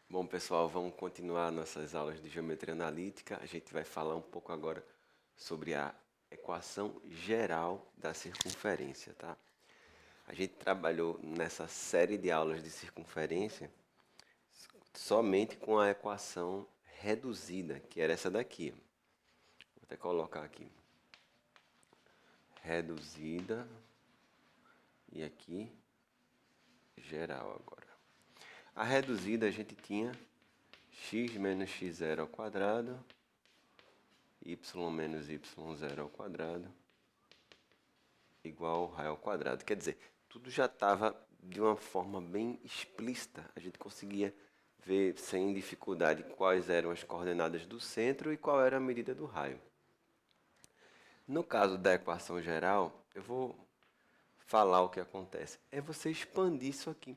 Bom, pessoal, vamos continuar nossas aulas de geometria analítica. A gente vai falar um pouco agora sobre a equação geral da circunferência, tá? A gente trabalhou nessa série de aulas de circunferência somente com a equação reduzida, que era essa daqui. Vou até colocar aqui. Reduzida e aqui geral agora. A reduzida a gente tinha x menos x0 ao quadrado, y menos y0 ao quadrado, igual ao raio ao quadrado. Quer dizer, tudo já estava de uma forma bem explícita. A gente conseguia ver sem dificuldade quais eram as coordenadas do centro e qual era a medida do raio. No caso da equação geral, eu vou falar o que acontece. É você expandir isso aqui.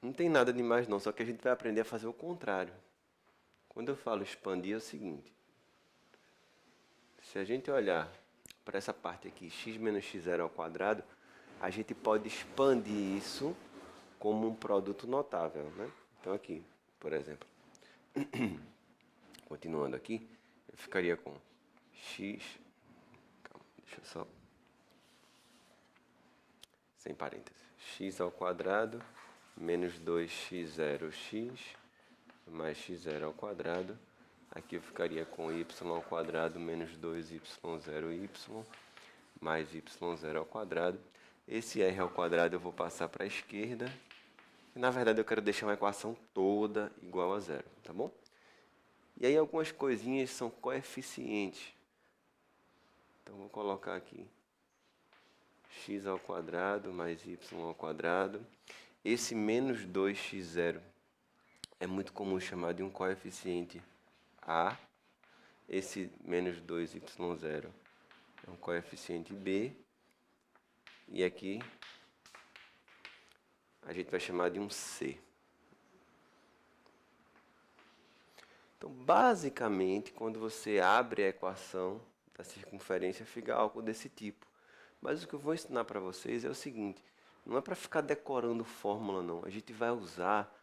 Não tem nada de mais não, só que a gente vai aprender a fazer o contrário. Quando eu falo expandir é o seguinte. Se a gente olhar para essa parte aqui, x menos x0 ao quadrado, a gente pode expandir isso como um produto notável, né? Então aqui, por exemplo, continuando aqui, eu ficaria com x, calma, deixa eu só, sem parênteses, x ao quadrado menos 2x0x mais x0 ao quadrado. Aqui eu ficaria com y ao quadrado menos 2y0y mais y0 ao quadrado. Esse r ao quadrado eu vou passar para a esquerda. E, na verdade eu quero deixar uma equação toda igual a zero, tá bom? E aí algumas coisinhas são coeficientes. Então vou colocar aqui x ao quadrado mais y ao quadrado. Esse menos 2x0 é muito comum chamar de um coeficiente A. Esse menos 2y0 é um coeficiente B. E aqui a gente vai chamar de um C. Então, basicamente, quando você abre a equação da circunferência, fica algo desse tipo. Mas o que eu vou ensinar para vocês é o seguinte, não é para ficar decorando fórmula, não. A gente vai usar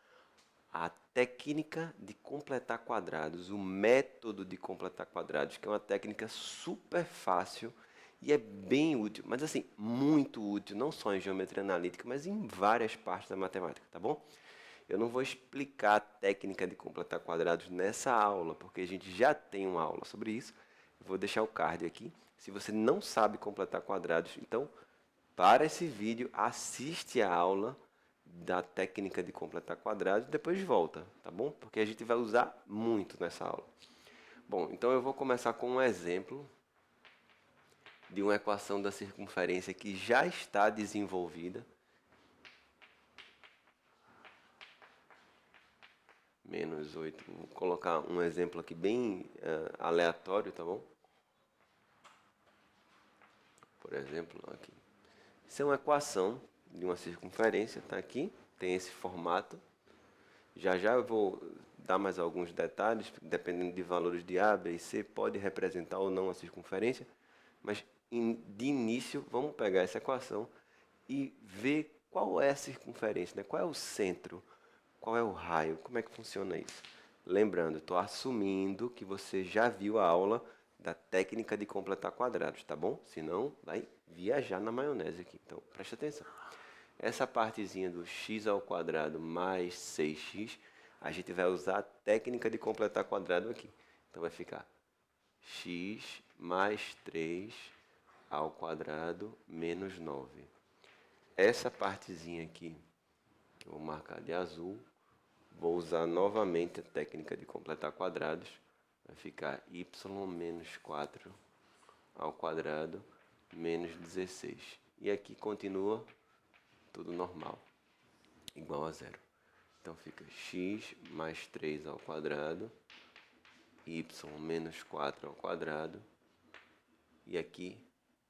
a técnica de completar quadrados, o método de completar quadrados, que é uma técnica super fácil e é bem útil, mas assim, muito útil, não só em geometria analítica, mas em várias partes da matemática, tá bom? Eu não vou explicar a técnica de completar quadrados nessa aula, porque a gente já tem uma aula sobre isso. Eu vou deixar o card aqui. Se você não sabe completar quadrados, então para esse vídeo, assiste a aula da técnica de completar quadrados e depois volta, tá bom? Porque a gente vai usar muito nessa aula. Bom, então eu vou começar com um exemplo de uma equação da circunferência que já está desenvolvida. Menos 8. Vou colocar um exemplo aqui bem aleatório, tá bom? Por exemplo, aqui. Isso é uma equação de uma circunferência, tá aqui, tem esse formato. Já já eu vou dar mais alguns detalhes, dependendo de valores de A, B e C, pode representar ou não a circunferência, mas de início vamos pegar essa equação e ver qual é a circunferência, né? Qual é o centro, qual é o raio, como é que funciona isso. Lembrando, estou assumindo que você já viu a aula da técnica de completar quadrados, tá bom? Senão vai viajar na maionese aqui, então preste atenção. Essa partezinha do x ao quadrado mais 6x, a gente vai usar a técnica de completar quadrado aqui. Então vai ficar x mais 3 ao quadrado menos 9. Essa partezinha aqui, eu vou marcar de azul, vou usar novamente a técnica de completar quadrados. Vai ficar y menos 4 ao quadrado menos 16. E aqui continua tudo normal, igual a zero. Então fica x mais 3 ao quadrado, y menos 4 ao quadrado, e aqui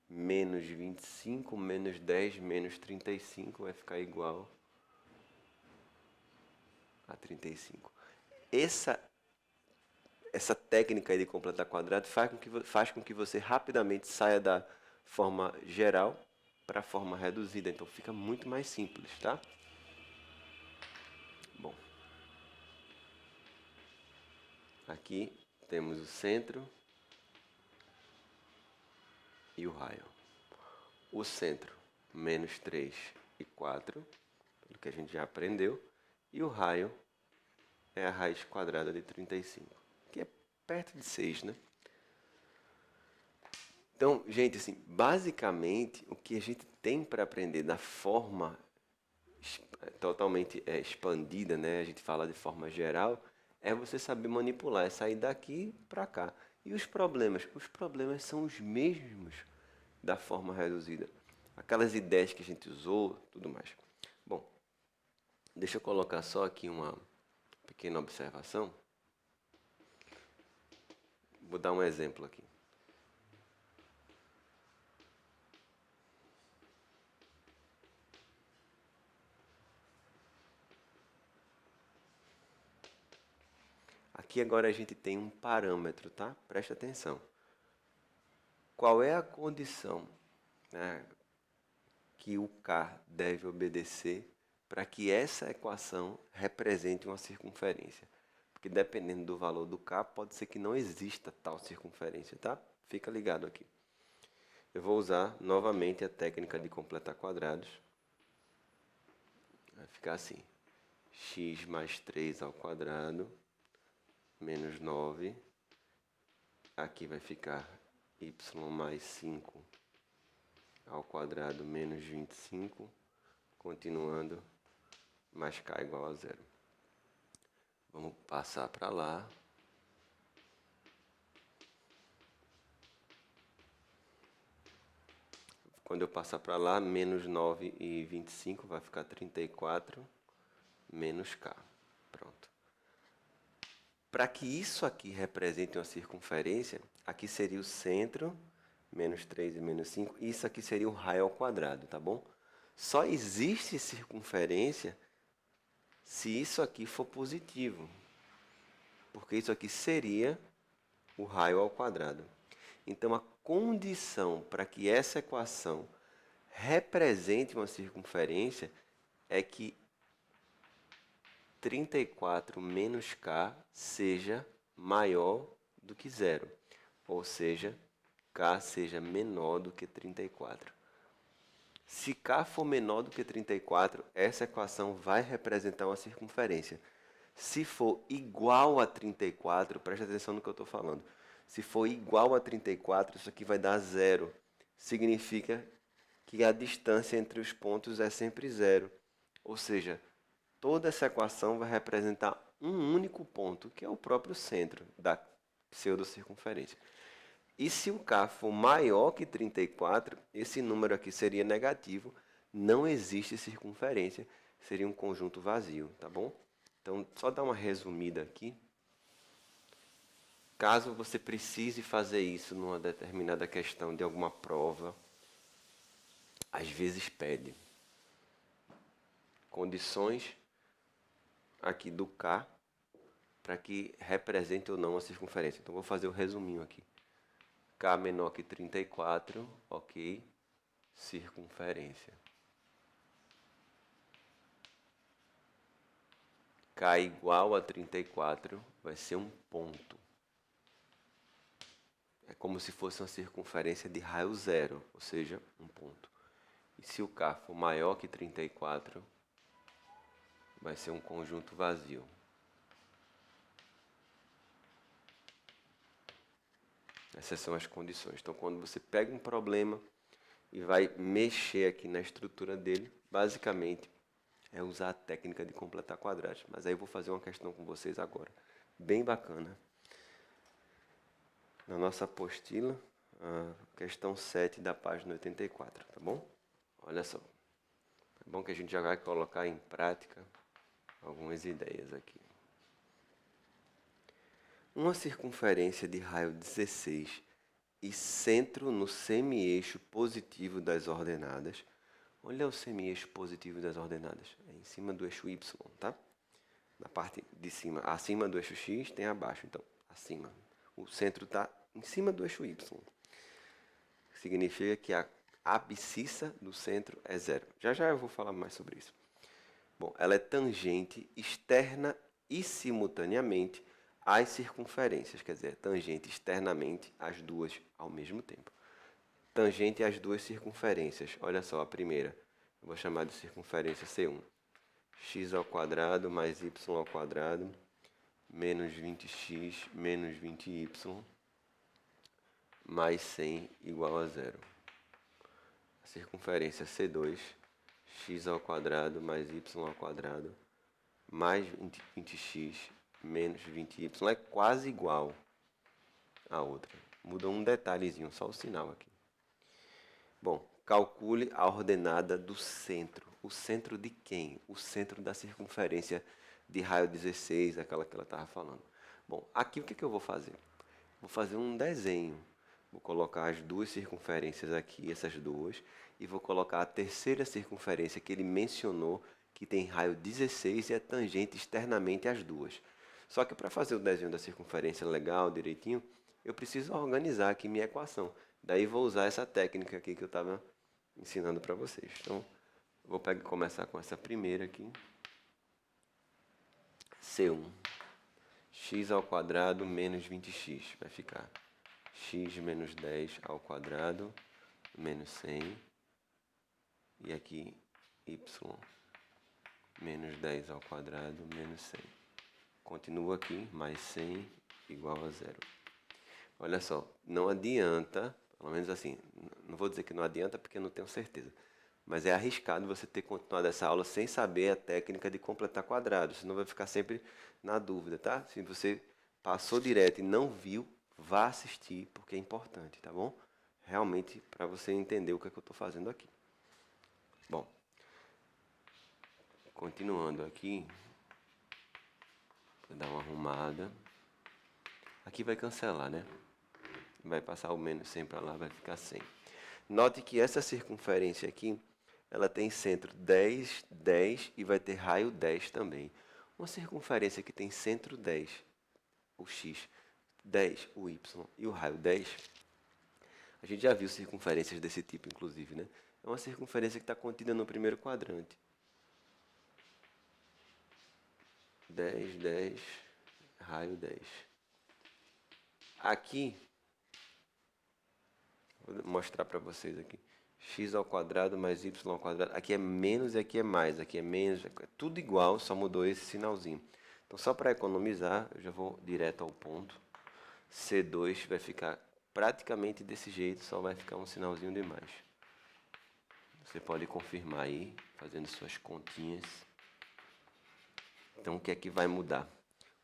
menos 25 menos 10 menos 35 vai ficar igual a 35. Essa técnica de completar quadrado faz com que você rapidamente saia da forma geral para a forma reduzida, então fica muito mais simples, tá? Bom, Aqui temos o centro e o raio. O centro, menos 3 e 4, pelo que a gente já aprendeu. E o raio é a raiz quadrada de 35, que é perto de 6, né? Então, gente, assim, basicamente, o que a gente tem para aprender da forma totalmente expandida, né? A gente fala de forma geral, é você saber manipular, é sair daqui para cá. E os problemas? Os problemas são os mesmos da forma reduzida. Aquelas ideias que a gente usou, tudo mais. Bom, deixa eu colocar só aqui uma pequena observação. Vou dar um exemplo aqui. Aqui agora a gente tem um parâmetro, tá? Presta atenção. Qual é a condição, né, que o K deve obedecer para que essa equação represente uma circunferência? Porque dependendo do valor do K, pode ser que não exista tal circunferência, tá? Fica ligado aqui. Eu vou usar novamente a técnica de completar quadrados. Vai ficar assim: x mais 3 ao quadrado menos 9. Aqui vai ficar y mais 5 ao quadrado menos 25, continuando, mais k igual a zero. Vamos passar para lá. Quando eu passar para lá, menos 9 e 25 vai ficar 34 menos k. Pronto. Para que isso aqui represente uma circunferência, aqui seria o centro, menos 3 e menos 5, e isso aqui seria o raio ao quadrado, tá bom? Só existe circunferência se isso aqui for positivo, porque isso aqui seria o raio ao quadrado. Então, a condição para que essa equação represente uma circunferência é que 34 menos k seja maior do que zero, ou seja, k seja menor do que 34. Se k for menor do que 34, essa equação vai representar uma circunferência. Se for igual a 34, preste atenção no que eu estou falando. Se for igual a 34, isso aqui vai dar zero. Significa que a distância entre os pontos é sempre zero. Ou seja, toda essa equação vai representar um único ponto, que é o próprio centro da pseudocircunferência. E se o K for maior que 34, esse número aqui seria negativo, não existe circunferência, seria um conjunto vazio, tá bom? Então, só dar uma resumida aqui. Caso você precise fazer isso numa determinada questão de alguma prova, às vezes pede condições aqui do K para que represente ou não a circunferência. Então, vou fazer o resuminho aqui. K menor que 34, ok, circunferência. K igual a 34 vai ser um ponto. É como se fosse uma circunferência de raio zero, ou seja, um ponto. E se o K for maior que 34, vai ser um conjunto vazio. Essas são as condições. Então, quando você pega um problema e vai mexer aqui na estrutura dele, basicamente é usar a técnica de completar quadrados. Mas aí eu vou fazer uma questão com vocês agora, bem bacana. Na nossa apostila, a questão 7 da página 84, tá bom? Olha só. É bom que a gente já vai colocar em prática algumas ideias aqui. Uma circunferência de raio 16 e centro no semi-eixo positivo das ordenadas. Olha o semi-eixo positivo das ordenadas. É em cima do eixo Y, tá? Na parte de cima, acima do eixo X, tem abaixo. Então, acima. O centro está em cima do eixo Y. Significa que a abscissa do centro é zero. Já já eu vou falar mais sobre isso. Bom, ela é tangente, externa e simultaneamente as circunferências, quer dizer, tangente externamente as duas ao mesmo tempo. Tangente às duas circunferências. Olha só a primeira. Eu vou chamar de circunferência C1. X ao quadrado mais y ao quadrado menos 20x menos 20y mais 100 igual a zero. A circunferência C2, x ao quadrado mais y ao quadrado mais 20x menos 20y é quase igual à outra. Muda um detalhezinho, só o sinal aqui. Bom, calcule a ordenada do centro. O centro de quem? O centro da circunferência de raio 16, aquela que ela estava falando. Bom, aqui o que eu vou fazer? Vou fazer um desenho. Vou colocar as duas circunferências aqui, essas duas, e vou colocar a terceira circunferência que ele mencionou, que tem raio 16 e é tangente externamente às duas. Só que para fazer o desenho da circunferência legal, direitinho, eu preciso organizar aqui minha equação. Daí vou usar essa técnica aqui que eu estava ensinando para vocês. Então, vou começar com essa primeira aqui. C1. X ao quadrado menos 20x. Vai ficar x menos 10 ao quadrado menos 100. E aqui y menos 10 ao quadrado menos 100. Continua aqui, mais 100 igual a zero. Olha só, não adianta, pelo menos assim, não vou dizer que não adianta porque eu não tenho certeza, mas é arriscado você ter continuado essa aula sem saber a técnica de completar quadrados, senão vai ficar sempre na dúvida, tá? Se você passou direto e não viu, vá assistir, porque é importante, tá bom? Realmente, para você entender o que é que eu estou fazendo aqui. Bom, continuando aqui, vou dar uma arrumada. Aqui vai cancelar, né? Vai passar o menos 100 para lá, vai ficar 100. Note que essa circunferência aqui, ela tem centro 10, 10 e vai ter raio 10 também. Uma circunferência que tem centro 10, o x, 10, o y e o raio 10, a gente já viu circunferências desse tipo, inclusive, né? É uma circunferência que está contida no primeiro quadrante. 10, 10, raio 10. Aqui, vou mostrar para vocês aqui. X ao quadrado mais y ao quadrado. Aqui é menos e aqui é mais. Aqui é menos. É tudo igual, só mudou esse sinalzinho. Então, só para economizar, eu já vou direto ao ponto. C2 vai ficar praticamente desse jeito, só vai ficar um sinalzinho de mais. Você pode confirmar aí, fazendo suas continhas. Então, o que é que vai mudar?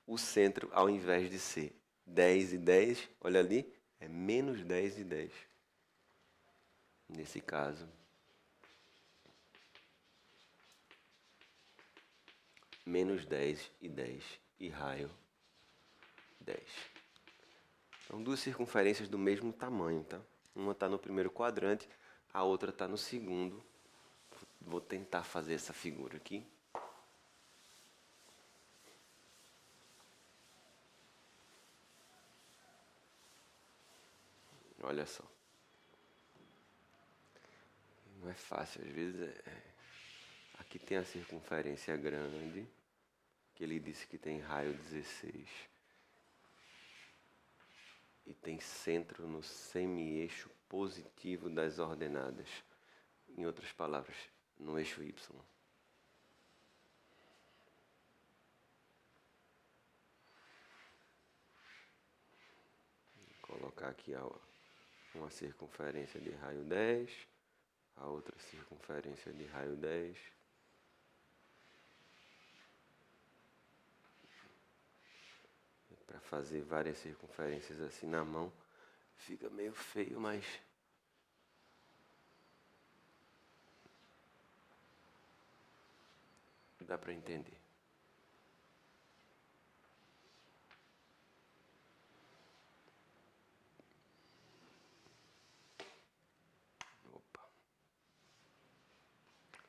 O centro, ao invés de ser 10 e 10, olha ali, é menos 10 e 10. Nesse caso, menos 10 e 10 e raio 10. São duas circunferências do mesmo tamanho, tá? Uma está no primeiro quadrante, a outra está no segundo. Vou tentar fazer essa figura aqui. Olha só. Não é fácil, às vezes aqui tem a circunferência grande, que ele disse que tem raio 16. E tem centro no semi-eixo positivo das ordenadas. Em outras palavras, no eixo Y. Vou colocar aqui uma circunferência de raio 10, a outra circunferência de raio 10. Para fazer várias circunferências assim na mão, fica meio feio, mas dá para entender. Opa.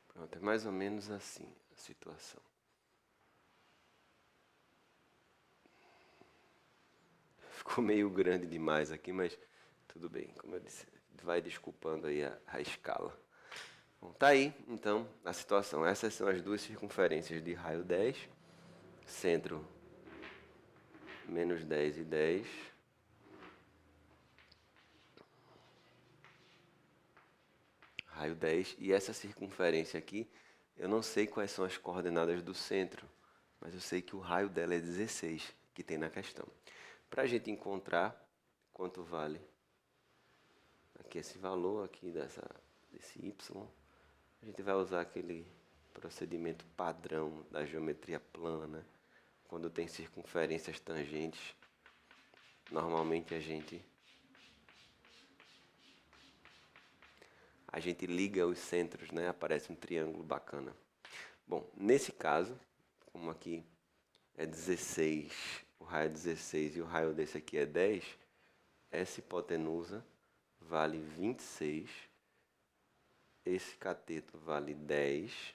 Pronto, é mais ou menos assim a situação. Ficou meio grande demais aqui, mas tudo bem. Como eu disse, vai desculpando aí a escala. Bom, tá aí, então, a situação. Essas são as duas circunferências de raio 10. Centro menos 10 e 10. Raio 10. E essa circunferência aqui, eu não sei quais são as coordenadas do centro, mas eu sei que o raio dela é 16, que tem na questão. Para a gente encontrar quanto vale aqui esse valor aqui desse y, a gente vai usar aquele procedimento padrão da geometria plana. Quando tem circunferências tangentes, normalmente a gente liga os centros, né? Aparece um triângulo bacana. Bom, nesse caso, como aqui é 16, o raio é 16 e o raio desse aqui é 10, essa hipotenusa vale 26, esse cateto vale 10,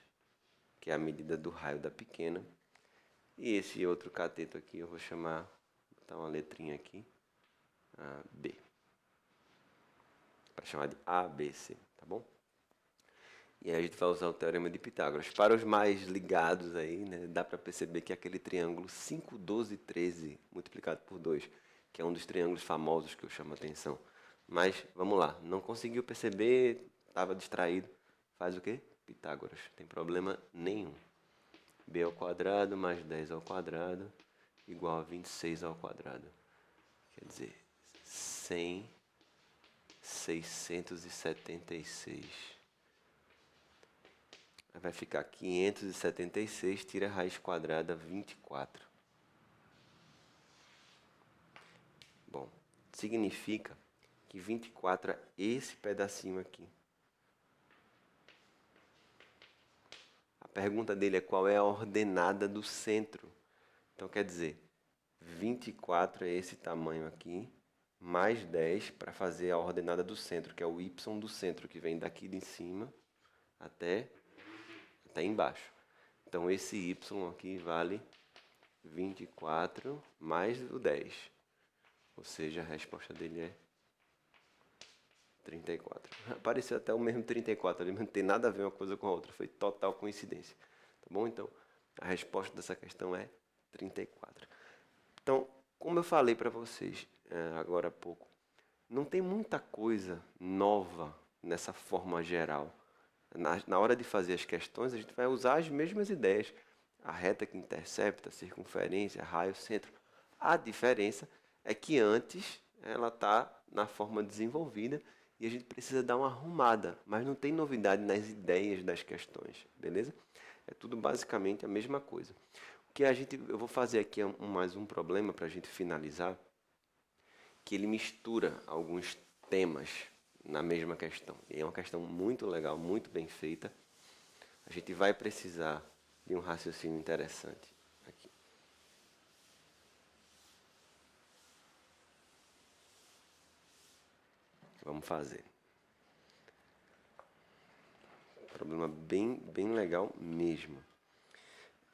que é a medida do raio da pequena, e esse outro cateto aqui eu vou chamar, vou botar uma letrinha aqui, B, para chamar de ABC, tá bom? E aí a gente vai usar o Teorema de Pitágoras. Para os mais ligados aí, né, dá para perceber que é aquele triângulo 5, 12, 13 multiplicado por 2, que é um dos triângulos famosos que eu chamo a atenção. Mas, vamos lá, não conseguiu perceber, estava distraído, faz o quê? Pitágoras, não tem problema nenhum. B ao quadrado mais 10 ao quadrado igual a 26 ao quadrado. Quer dizer, 100, 676. Vai ficar 576, tira a raiz quadrada 24. Bom, significa que 24 é esse pedacinho aqui. A pergunta dele é qual é a ordenada do centro. Então quer dizer, 24 é esse tamanho aqui, mais 10 para fazer a ordenada do centro, que é o y do centro, que vem daqui de cima até embaixo. Então esse y aqui vale 24 mais o 10. Ou seja, a resposta dele é 34. Apareceu até o mesmo 34 ali, mas não tem nada a ver uma coisa com a outra. Foi total coincidência. Tá bom? Então, a resposta dessa questão é 34. Então, como eu falei para vocês agora há pouco, não tem muita coisa nova nessa forma geral. Na hora de fazer as questões, a gente vai usar as mesmas ideias. A reta que intercepta, a circunferência, raio, centro. A diferença é que antes ela está na forma desenvolvida e a gente precisa dar uma arrumada, mas não tem novidade nas ideias das questões, beleza? É tudo basicamente a mesma coisa. O que eu vou fazer aqui mais um problema para a gente finalizar, que ele mistura alguns temas na mesma questão. E é uma questão muito legal, muito bem feita. A gente vai precisar de um raciocínio interessante aqui. Vamos fazer. Problema bem legal mesmo.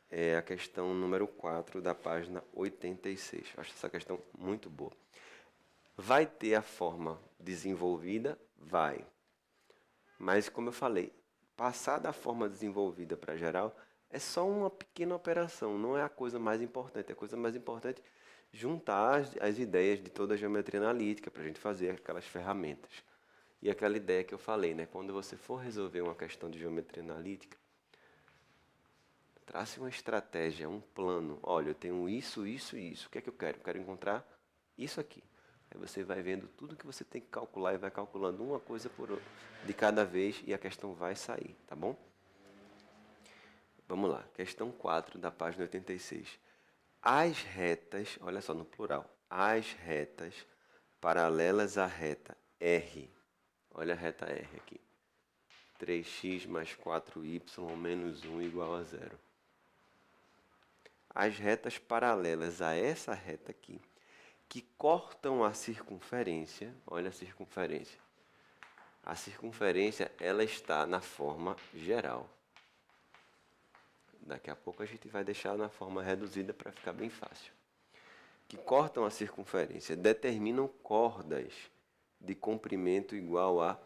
É a questão número 4 da página 86. Acho essa questão muito boa. Vai ter a forma desenvolvida? Vai. Mas, como eu falei, passar da forma desenvolvida para geral é só uma pequena operação, não é a coisa mais importante. A coisa mais importante é juntar as ideias de toda a geometria analítica para a gente fazer aquelas ferramentas. E aquela ideia que eu falei, né? Quando você for resolver uma questão de geometria analítica, trace uma estratégia, um plano. Olha, eu tenho isso, isso e isso. O que é que eu quero? Eu quero encontrar isso aqui. Aí você vai vendo tudo que você tem que calcular e vai calculando uma coisa de cada vez e a questão vai sair, tá bom? Vamos lá, questão 4 da página 86. As retas, olha só no plural, as retas paralelas à reta R. Olha a reta R aqui. 3x mais 4y menos 1 igual a 0. As retas paralelas a essa reta aqui, que cortam a circunferência, olha a circunferência. A circunferência, ela está na forma geral. Daqui a pouco a gente vai deixar na forma reduzida para ficar bem fácil. Que cortam a circunferência, determinam cordas de comprimento igual a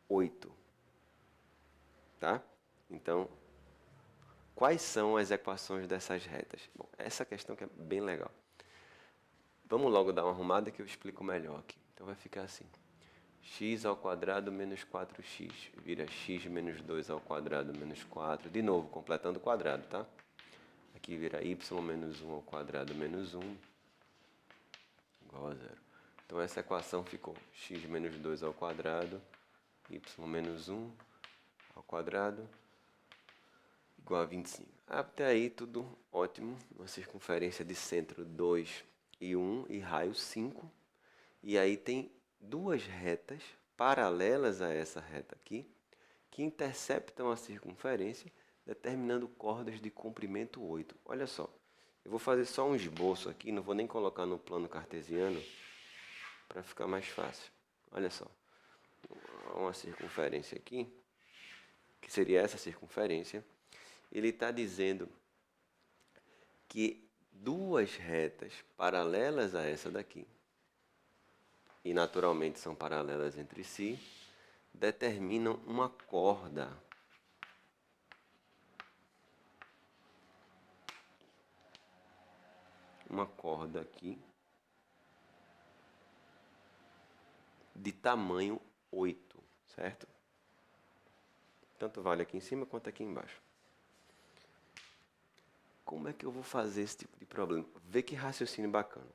8. Tá? Então, quais são as equações dessas retas? Bom, essa questão que é bem legal. Vamos logo dar uma arrumada que eu explico melhor aqui. Então vai ficar assim. X ao quadrado menos 4x vira x menos 2 ao quadrado menos 4. De novo, completando o quadrado, tá? Aqui vira y menos 1 ao quadrado menos 1 igual a zero. Então essa equação ficou x menos 2 ao quadrado, y menos 1 ao quadrado igual a 25. Até aí tudo ótimo. Uma circunferência de centro 2 e 1 e raio 5. E aí tem duas retas paralelas a essa reta aqui, que interceptam a circunferência, determinando cordas de comprimento 8. Olha só, eu vou fazer só um esboço aqui, não vou nem colocar no plano cartesiano, para ficar mais fácil. Olha só, uma circunferência aqui, que seria essa circunferência, ele está dizendo que duas retas paralelas a essa daqui, e naturalmente são paralelas entre si, determinam uma corda. Uma corda aqui de tamanho 8, certo? Tanto vale aqui em cima quanto aqui embaixo. Como é que eu vou fazer esse tipo de problema? Vê que raciocínio bacana.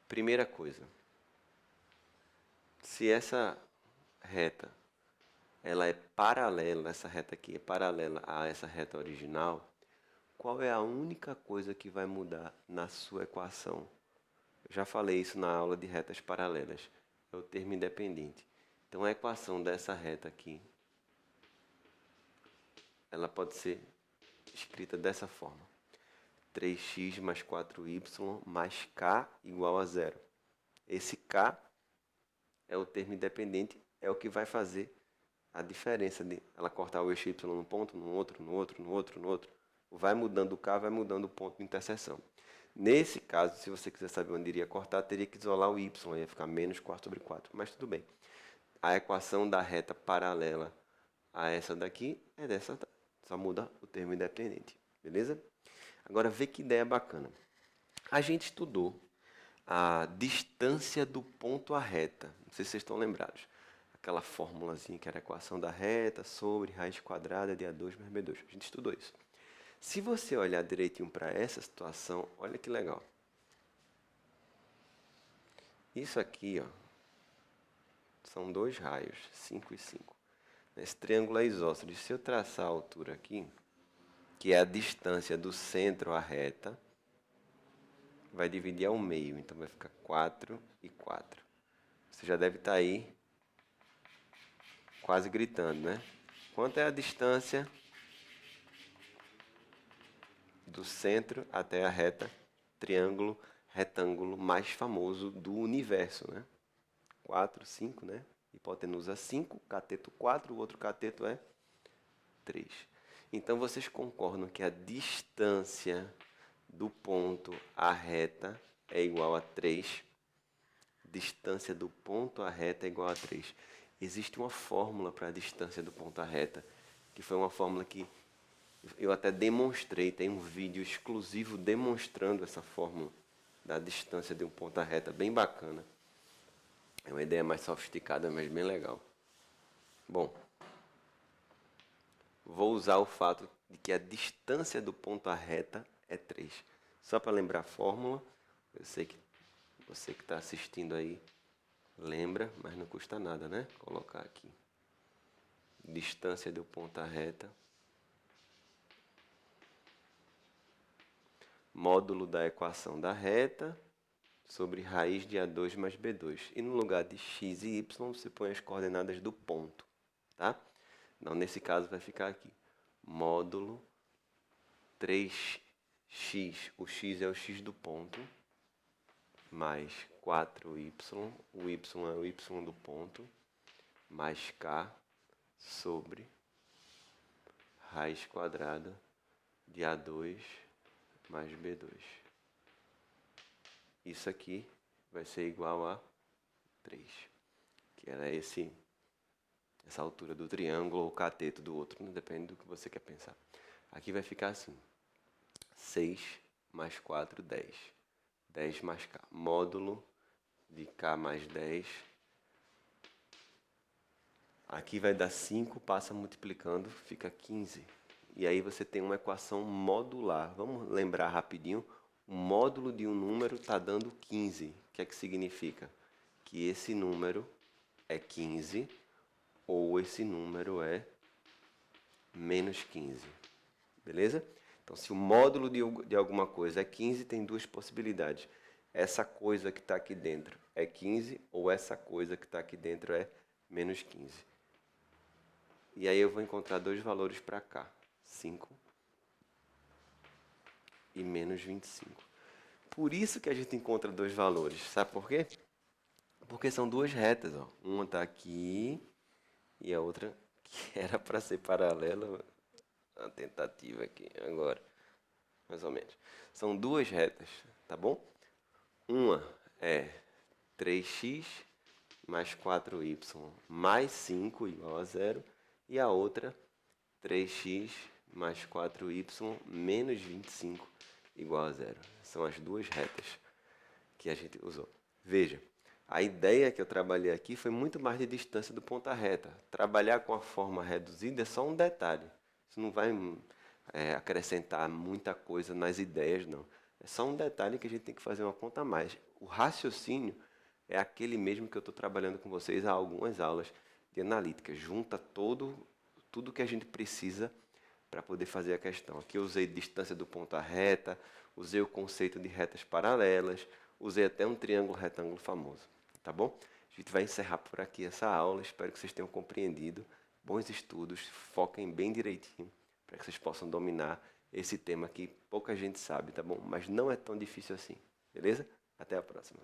Primeira coisa, se essa reta ela é paralela, essa reta aqui é paralela a essa reta original, qual é a única coisa que vai mudar na sua equação? Eu já falei isso na aula de retas paralelas. É o termo independente. Então a equação dessa reta aqui, ela pode ser escrita dessa forma. 3x mais 4y mais k igual a zero. Esse k é o termo independente, é o que vai fazer a diferença de ela cortar o eixo y num ponto, no outro, no outro, no outro, no outro. Vai mudando o k, vai mudando o ponto de interseção. Nesse caso, se você quiser saber onde iria cortar, teria que isolar o y, ia ficar menos 4 sobre 4, mas tudo bem. A equação da reta paralela a essa daqui é dessa, só muda o termo independente, beleza? Agora vê que ideia bacana. A gente estudou a distância do ponto à reta, não sei se vocês estão lembrados. Aquela formulazinha que era a equação da reta sobre raiz quadrada de A2 mais B2. A gente estudou isso. Se você olhar direitinho para essa situação, olha que legal. Isso aqui, ó, são dois raios, 5 e 5. Esse triângulo é isósceles. Se eu traçar a altura aqui, que é a distância do centro à reta, vai dividir ao meio. Então vai ficar 4 e 4. Você já deve estar aí quase gritando, né? Quanto é a distância do centro até a reta, triângulo, retângulo mais famoso do universo, né? 4, 5, né? Hipotenusa 5, cateto 4, o outro cateto é 3. Então, vocês concordam que a distância do ponto à reta é igual a 3? Distância do ponto à reta é igual a 3. Existe uma fórmula para a distância do ponto à reta, que foi uma fórmula que eu até demonstrei, tem um vídeo exclusivo demonstrando essa fórmula da distância de um ponto à reta, bem bacana. É uma ideia mais sofisticada, mas bem legal. Bom, vou usar o fato de que a distância do ponto à reta é 3. Só para lembrar a fórmula, eu sei que você que está assistindo aí lembra, mas não custa nada, né? Colocar aqui. Distância do ponto à reta. Módulo da equação da reta sobre raiz de A2 mais B2. E no lugar de x e y, você põe as coordenadas do ponto, tá? Então, nesse caso, vai ficar aqui. Módulo 3x, o x é o x do ponto, mais 4y, o y é o y do ponto, mais k sobre raiz quadrada de A2 mais B2. Isso aqui vai ser igual a 3, que era essa altura do triângulo ou cateto do outro, depende do que você quer pensar. Aqui vai ficar assim, 6 mais 4, 10. 10 mais K. Módulo de K mais 10. Aqui vai dar 5, passa multiplicando, fica 15. E aí você tem uma equação modular. Vamos lembrar rapidinho. O módulo de um número está dando 15. O que é que significa? Que esse número é 15 ou esse número é menos 15. Beleza? Então, se o módulo de alguma coisa é 15, tem duas possibilidades. Essa coisa que está aqui dentro é 15 ou essa coisa que está aqui dentro é menos 15. E aí eu vou encontrar dois valores para cá. 5 e menos 25. Por isso que a gente encontra dois valores. Sabe por quê? Porque são duas retas. Ó. Uma está aqui e a outra que era para ser paralela. A tentativa aqui agora. Mais ou menos. São duas retas, tá bom? Uma é 3x mais 4y mais 5 igual a 0. E a outra 3x mais 4y menos 25 igual a 0. São as duas retas que a gente usou. Veja, a ideia que eu trabalhei aqui foi muito mais de distância do ponta reta. Trabalhar com a forma reduzida é só um detalhe. Isso não vai acrescentar muita coisa nas ideias, não. É só um detalhe que a gente tem que fazer uma conta a mais. O raciocínio é aquele mesmo que eu estou trabalhando com vocês há algumas aulas de analítica. Junta tudo que a gente precisa para poder fazer a questão. Aqui eu usei distância do ponto à reta, usei o conceito de retas paralelas, usei até um triângulo retângulo famoso, tá bom? A gente vai encerrar por aqui essa aula, espero que vocês tenham compreendido. Bons estudos, foquem bem direitinho, para que vocês possam dominar esse tema que pouca gente sabe, tá bom? Mas não é tão difícil assim, beleza? Até a próxima.